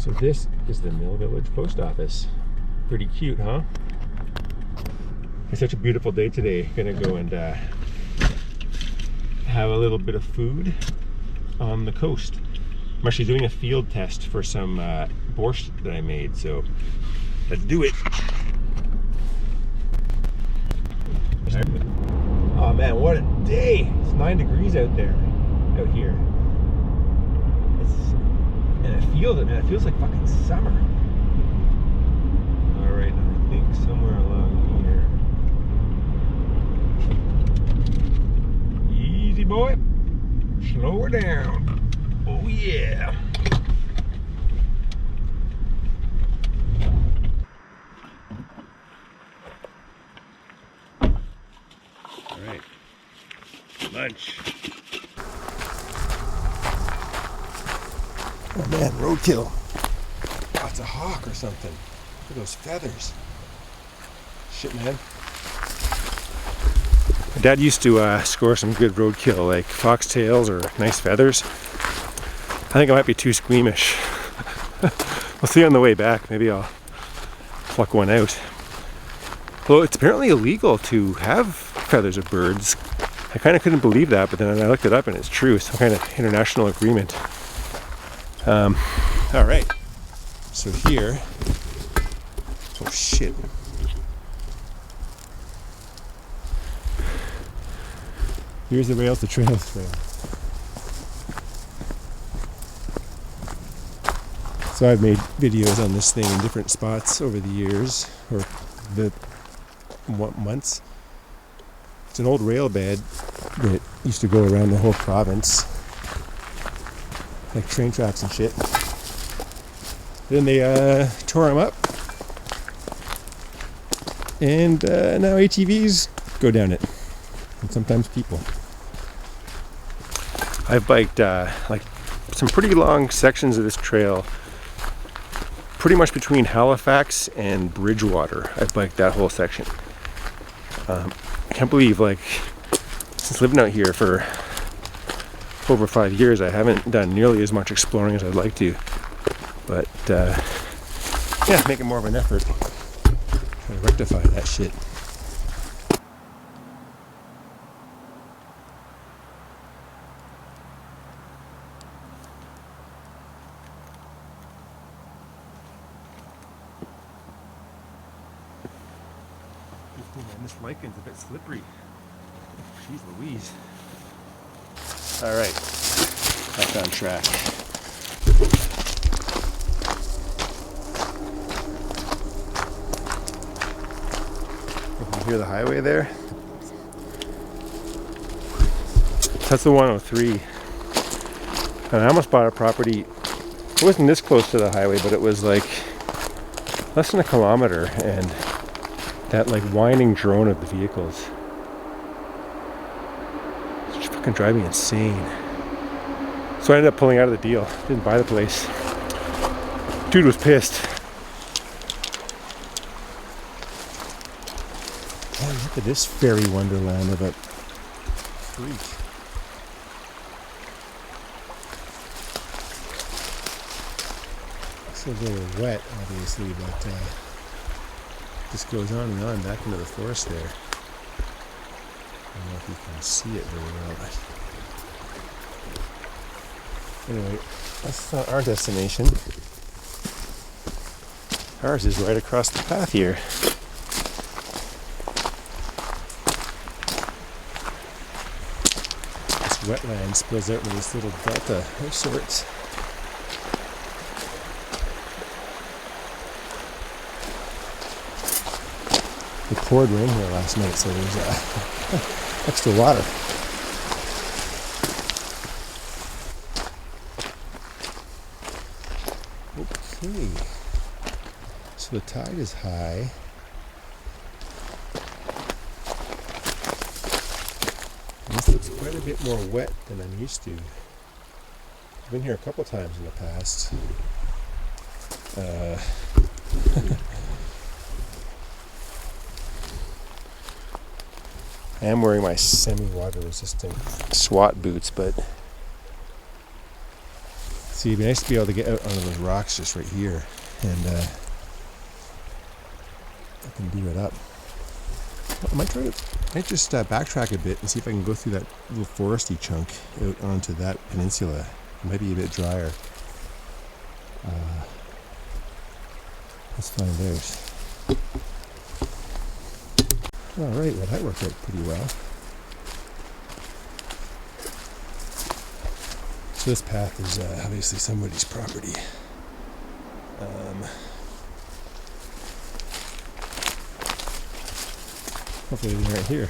So this is the Mill Village Post Office. Pretty cute, huh? It's such a beautiful day today. Gonna go and have a little bit of food on the coast. I'm actually doing a field test for some borscht that I made, so let's do it. Oh man, what a day! It's 9 degrees out here. And I feel it, man. It feels like fucking summer. All right, I think somewhere along here. Easy, boy. Slow her down. Oh yeah. All right. Lunch. Oh man, roadkill. Oh, it's a hawk or something. Look at those feathers. Shit, man. My dad used to score some good roadkill, like foxtails or nice feathers. I think I might be too squeamish. We'll see on the way back. Maybe I'll pluck one out. Well, it's apparently illegal to have feathers of birds. I kind of couldn't believe that, but then I looked it up and it's true. Some kind of international agreement. All right, so here, oh shit. Here's the Rails to Trails trail. So I've made videos on this thing in different spots over the years, or the months. It's an old rail bed that used to go around the whole province. Like train tracks and shit. Then they tore them up, and now ATVs go down it, and sometimes people. I've biked like some pretty long sections of this trail, pretty much between Halifax and Bridgewater. I've biked that whole section. I can't believe, like, since living out here for over 5 years, I haven't done nearly as much exploring as I'd like to, but yeah, making more of an effort trying to rectify that shit. Man, this liken's a bit slippery. Jeez Louise. All right, back on track. You hear the highway there? That's the 103. And I almost bought a property. It wasn't this close to the highway, but it was like less than a kilometer, and that like whining drone of the vehicles. Can drive me insane. So I ended up pulling out of the deal. Didn't buy the place. Dude was pissed. Man, look at this fairy wonderland of a freak. It's a little wet, obviously, but this goes on and on back into the forest there. I don't know if you can see it very well, but anyway, that's not our destination. Ours is right across the path here. This wetland spills out into this little delta of sorts. It poured rain here last night, so there's extra water. Okay, so the tide is high. This looks quite a bit more wet than I'm used to. I've been here a couple times in the past. I am wearing my semi-water resistant SWAT boots, but See, it'd be nice to be able to get out onto those rocks just right here, and I can do it up. I might just backtrack a bit and see if I can go through that little foresty chunk out onto that peninsula. It might be a bit drier. Let's find out. Alright, well that worked out pretty well. So this path is obviously somebody's property. Hopefully they're right here.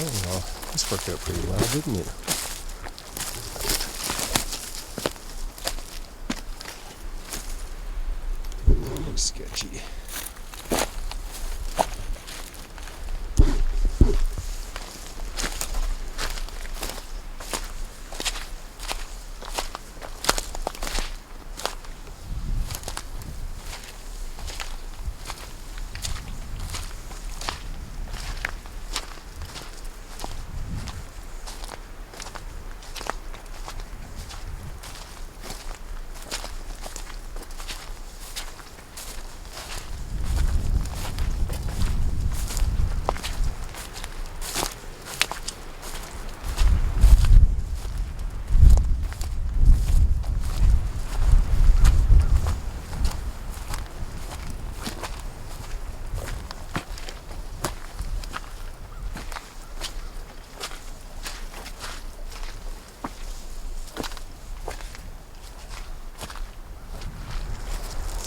Oh well, this worked out pretty well, didn't it? Looks sketchy.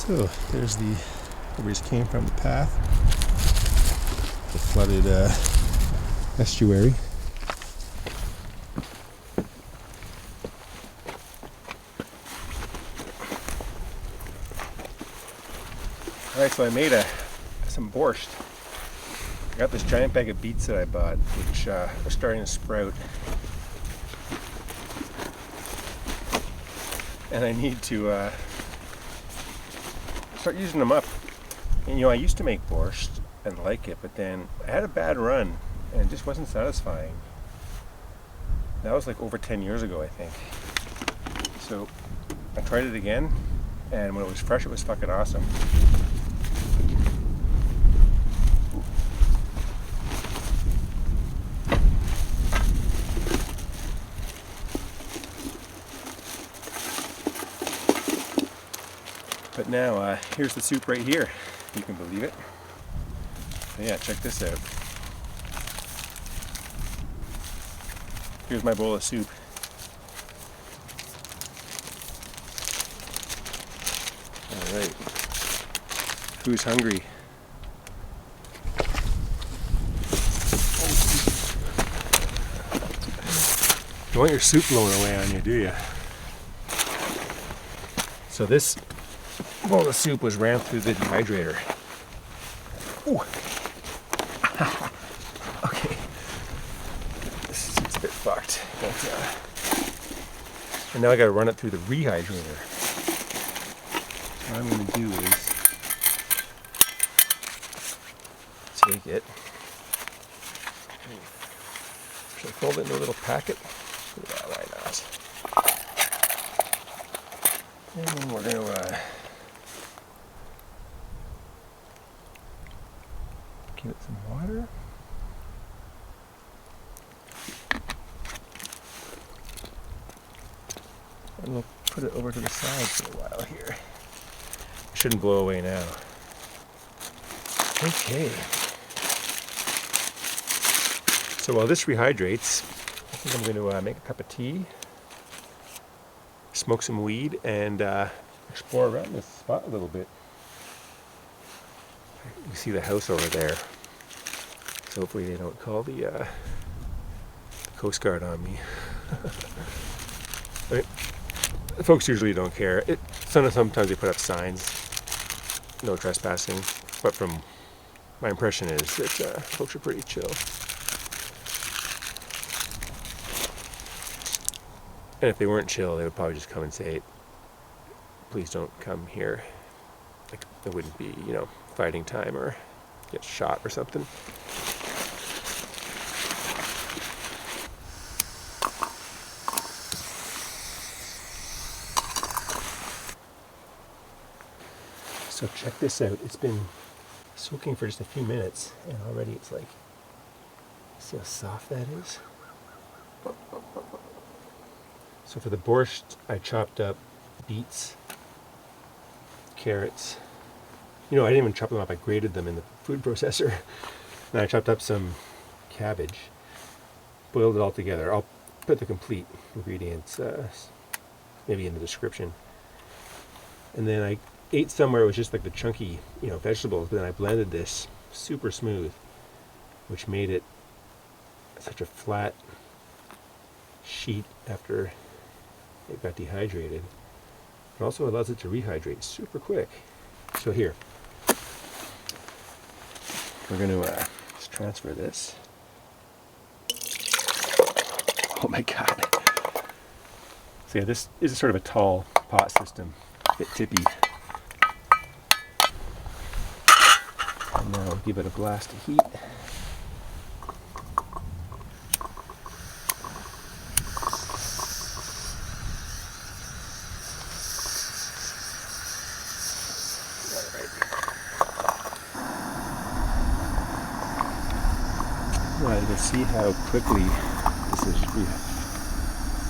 So there's where we just came from, the path, the flooded estuary. Alright, so I made some borscht. I got this giant bag of beets that I bought, which are starting to sprout. And I need to start using them up. And I used to make borscht and like it, but then I had a bad run and it just wasn't satisfying. That was like over 10 years ago, I think. So I tried it again, and when it was fresh, it was fucking awesome. But now, here's the soup right here. You can believe it. So yeah, check this out. Here's my bowl of soup. Alright. Who's hungry? You want your soup blown away on you, do you? So this bowl of soup was ran through the dehydrator. Ooh. Okay. This soup's a bit fucked. But, and now I gotta run it through the rehydrator. What I'm gonna do is take it. Should I fold it in a little packet? Yeah, why not? And then we're gonna give it some water. And we'll put it over to the side for a while here. It shouldn't blow away now. Okay. So while this rehydrates, I think I'm going to make a cup of tea, smoke some weed, and explore around this spot a little bit. You see the house over there. So hopefully they don't call the Coast Guard on me. I mean, folks usually don't care. Sometimes they put up signs, no trespassing, but from my impression is that folks are pretty chill. And if they weren't chill, they would probably just come and say, please don't come here. Like, it wouldn't be, you know, fighting time or get shot or something. So check this out. It's been soaking for just a few minutes, and already it's like, see how soft that is? So for the borscht, I chopped up beets, carrots. You know, I didn't even chop them up. I grated them in the food processor. And I chopped up some cabbage, boiled it all together. I'll put the complete ingredients maybe in the description. And then I ate somewhere it was just like the chunky, you know, vegetables, but then I blended this super smooth, which made it such a flat sheet after it got dehydrated. It also allows it to rehydrate super quick. So here, we're going to just transfer this. Oh my God. So yeah, this is sort of a tall pot system, a bit tippy. And now give it a blast of heat. Well, you can see how quickly this is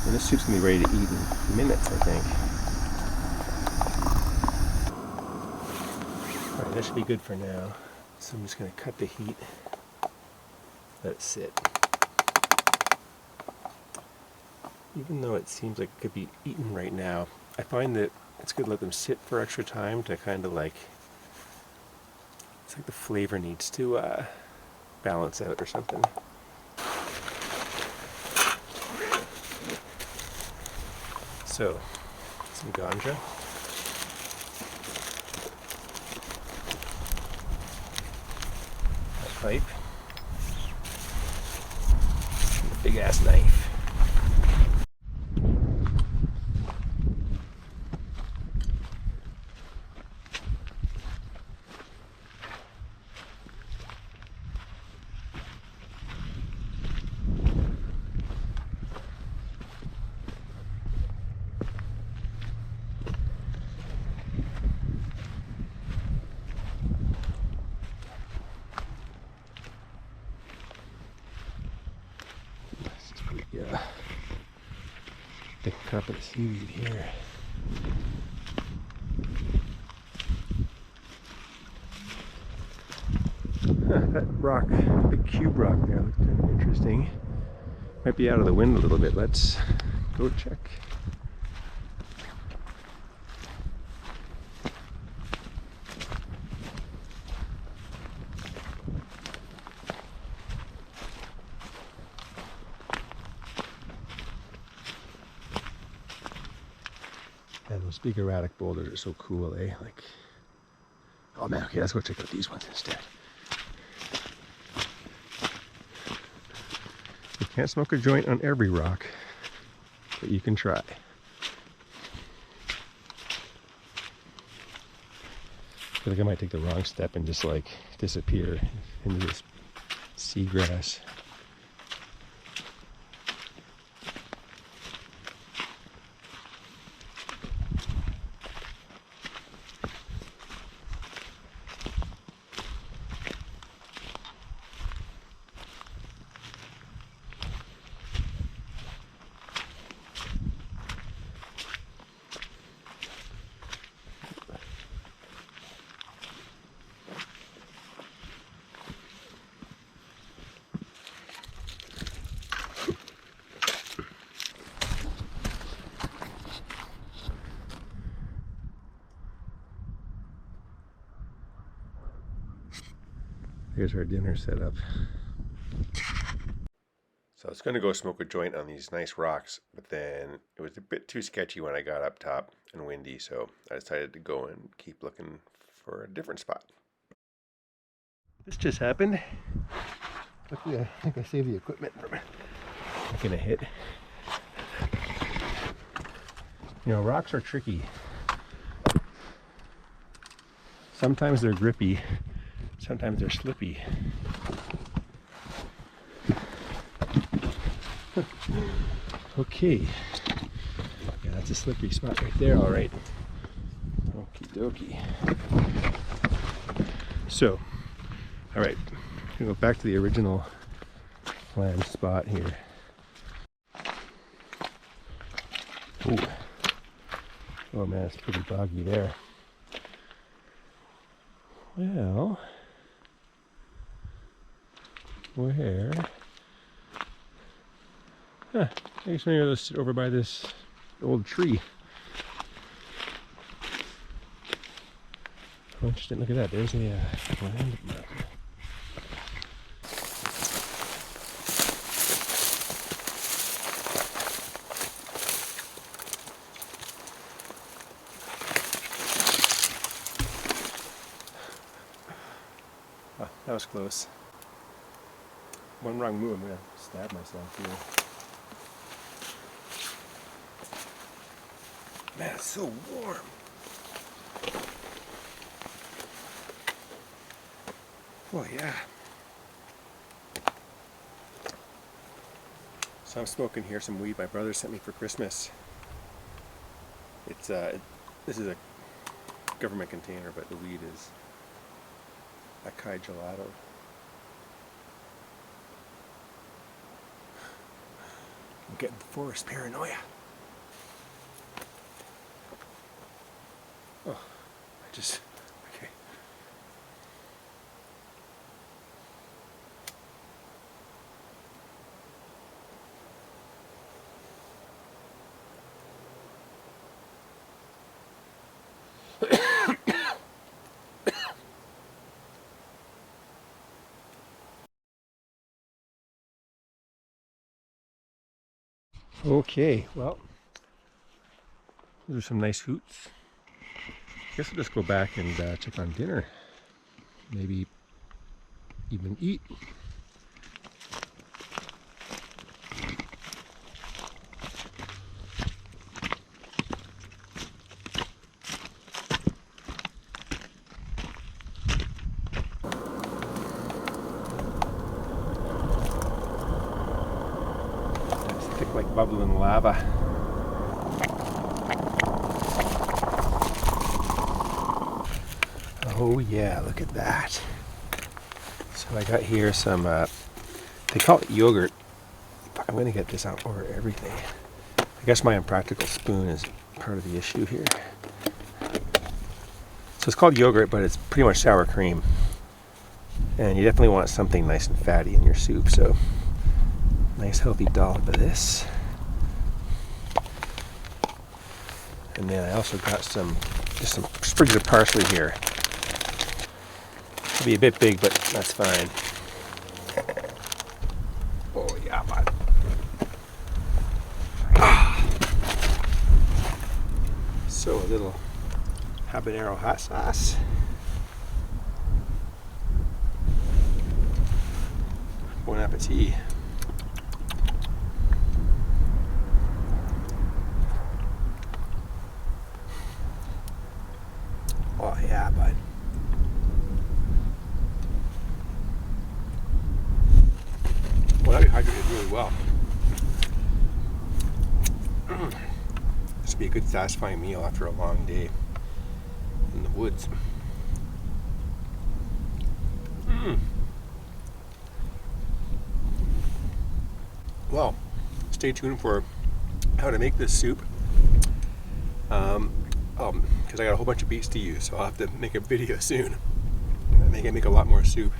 and this soup's going to be ready to eat in minutes, I think. Alright, that should be good for now. So I'm just going to cut the heat, let it sit. Even though it seems like it could be eaten right now, I find that it's good to let them sit for extra time to kind of like, it's like the flavor needs to balance out or something. So, some ganja. A pipe. And a big ass knife. Yeah, big cup of seaweed here. That rock, big cube rock there, looks kind of interesting. Might be out of the wind a little bit. Let's go check. Yeah, those big erratic boulders are so cool, eh? Like, oh man, okay, let's go check out these ones instead. You can't smoke a joint on every rock, but you can try. I feel like I might take the wrong step and just like disappear into this seagrass. Here's our dinner setup. So I was going to go smoke a joint on these nice rocks, but then it was a bit too sketchy when I got up top and windy, so I decided to go and keep looking for a different spot. This just happened. Luckily, I think I saved the equipment from taking a hit. You know, rocks are tricky. Sometimes they're grippy, sometimes they're slippy. Okay. Yeah, that's a slippery spot right there, all right. Okie dokie. So, all right, I'm gonna go back to the original planned spot here. Ooh. Oh man, it's pretty boggy there. Well, where? Huh, I guess maybe I'll sit over by this old tree. Oh, interesting, look at that, there's a land marker. Oh, that was close. One wrong move, I'm gonna stab myself here. Man, it's so warm. Oh yeah. So I'm smoking here some weed my brother sent me for Christmas. It's this is a government container, but the weed is acai gelato. I'm getting forest paranoia. Oh, I just, okay. Okay, well, those are some nice hoots. I guess I'll just go back and check on dinner. Maybe even eat. It's thick like bubbling lava. Oh yeah, look at that. So I got here some, they call it yogurt. I'm gonna get this out over everything. I guess my impractical spoon is part of the issue here. So it's called yogurt, but it's pretty much sour cream. And you definitely want something nice and fatty in your soup, so nice healthy dollop of this. And then I also got just some sprigs of parsley here. It'll be a bit big, but that's fine. Oh yeah, bud. So a little habanero hot sauce. Bon appetit. Oh yeah, bud. Well, that hydrated really well. This would be a good satisfying meal after a long day in the woods. Well, stay tuned for how to make this soup. Because I got a whole bunch of beets to use, so I'll have to make a video soon. Make a lot more soup.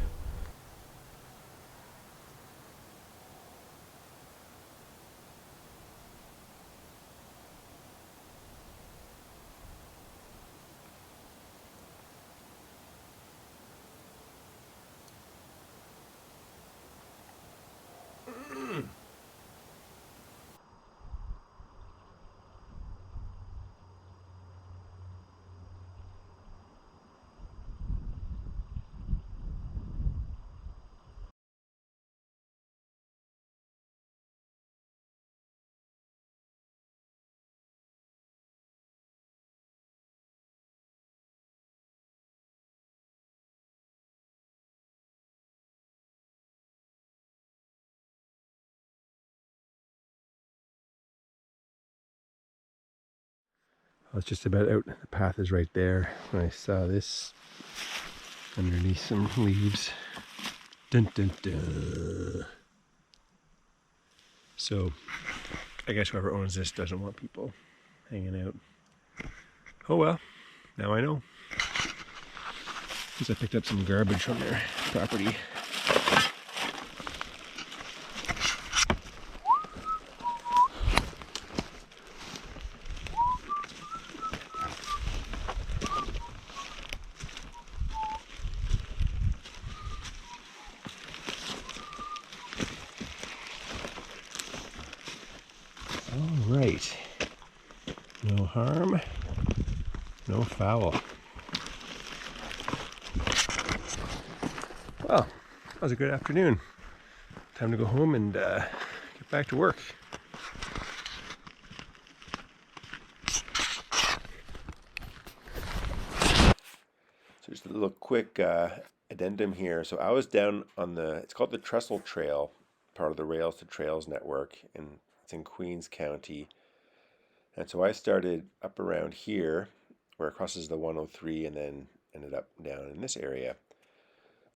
I was just about out. The path is right there when I saw this underneath some leaves. Dun, dun, dun. So I guess whoever owns this doesn't want people hanging out. Oh well, now I know. Because I picked up some garbage from their property. All right. No harm, no foul. Well, that was a good afternoon. Time to go home and get back to work. So just a little quick addendum here. So I was down on it's called the Trestle Trail, part of the Rails to Trails network, and it's in Queens County. And so I started up around here, where it crosses the 103, and then ended up down in this area.